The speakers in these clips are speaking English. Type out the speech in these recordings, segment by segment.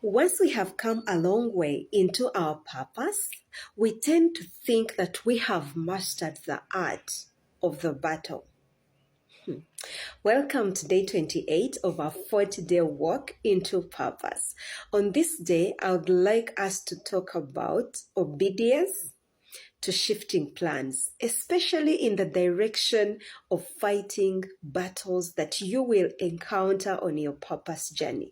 Once we have come a long way into our purpose, we tend to think that we have mastered the art of the battle. Welcome to day 28 of our 40-day walk into purpose. On this day, I would like us to talk about obedience to shifting plans, especially in the direction of fighting battles that you will encounter on your purpose journey.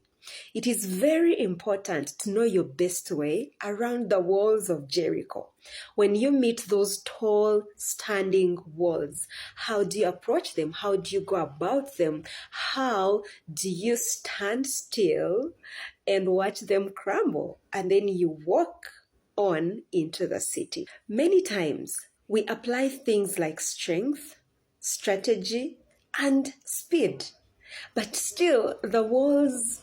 It is very important to know your best way around the walls of Jericho. When you meet those tall, standing walls, how do you approach them? How do you go about them? How do you stand still and watch them crumble? And then you walk on into the city. Many times we apply things like strength, strategy, and speed, but still the walls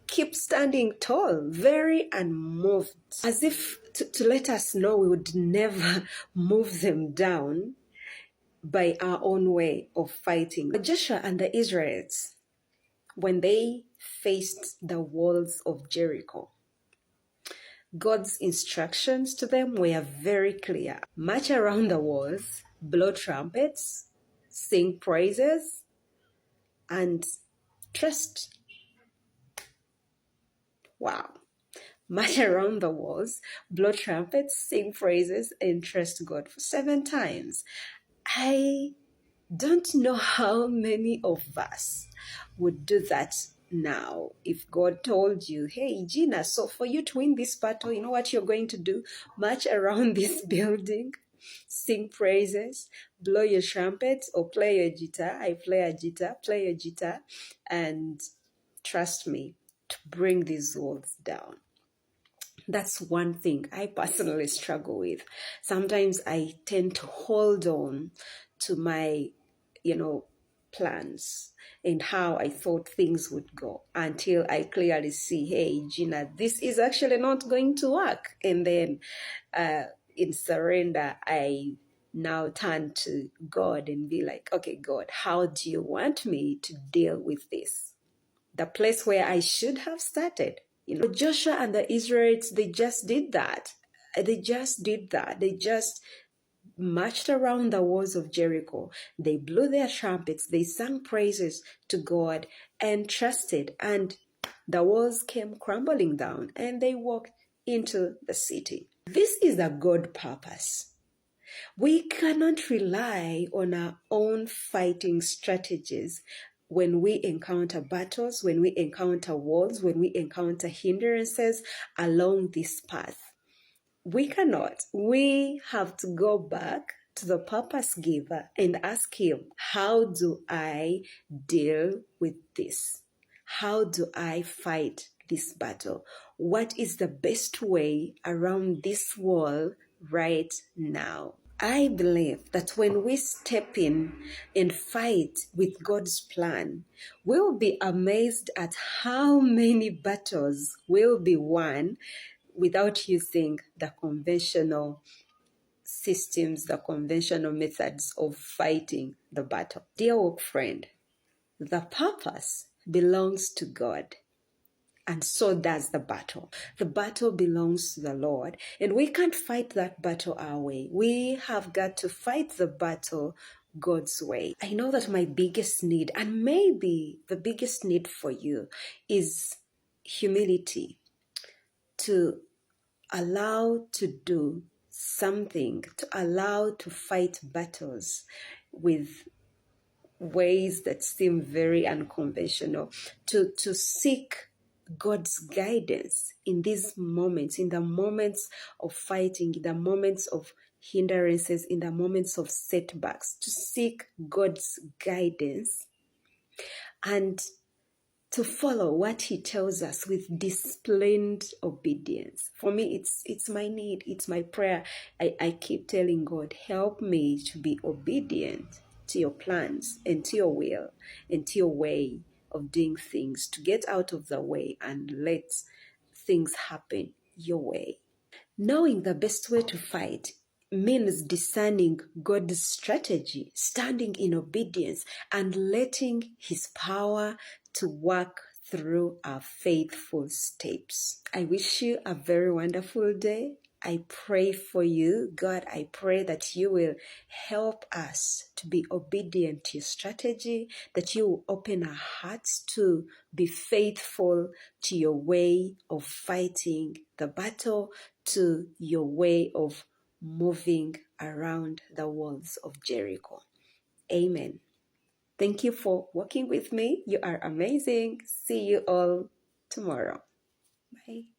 keep standing tall, very unmoved, as if to let us know we would never move them down by our own way of fighting. Joshua and the Israelites, when they faced the walls of Jericho, God's instructions to them were very clear. March around the walls, blow trumpets, sing praises, and trust. Wow. March around the walls, blow trumpets, sing praises, and trust God for 7 times. I don't know how many of us would do that now. If God told you, hey, Gina, so for you to win this battle, you know what you're going to do? March around this building, sing praises, blow your trumpets, or play your guitar. I play a guitar, play your guitar, and trust me to bring these walls down. That's one thing I personally struggle with. Sometimes I tend to hold on to my, plans and how I thought things would go until I clearly see, hey, Gina, this is actually not going to work. And then in surrender, I now turn to God and be like, okay, God, how do you want me to deal with this? The place where I should have started. Joshua and the Israelites, they just did that. They just marched around the walls of Jericho. They blew their trumpets. They sang praises to God and trusted. And the walls came crumbling down and they walked into the city. This is a God purpose. We cannot rely on our own fighting strategies when we encounter battles, when we encounter walls, when we encounter hindrances along this path. We cannot. We have to go back to the purpose giver and ask him, how do I deal with this? How do I fight this battle? What is the best way around this wall right now? I believe that when we step in and fight with God's plan, we'll be amazed at how many battles will be won without using the conventional systems, the conventional methods of fighting the battle. Dear walk friend, the purpose belongs to God. And so does the battle. The battle belongs to the Lord. And we can't fight that battle our way. We have got to fight the battle God's way. I know that my biggest need, and maybe the biggest need for you, is humility. To allow to do something, to allow to fight battles with ways that seem very unconventional, to seek God's guidance in these moments, in the moments of fighting, in the moments of hindrances, in the moments of setbacks, to seek God's guidance and to follow what he tells us with disciplined obedience. For me, it's my need, it's my prayer. I keep telling God, help me to be obedient to your plans and to your will and to your way of doing things, to get out of the way and let things happen your way. Knowing the best way to fight means discerning God's strategy, standing in obedience, and letting his power to work through our faithful steps. I wish you a very wonderful day. I pray for you. God, I pray that you will help us to be obedient to your strategy, that you will open our hearts to be faithful to your way of fighting the battle, to your way of moving around the walls of Jericho. Amen. Thank you for working with me. You are amazing. See you all tomorrow. Bye.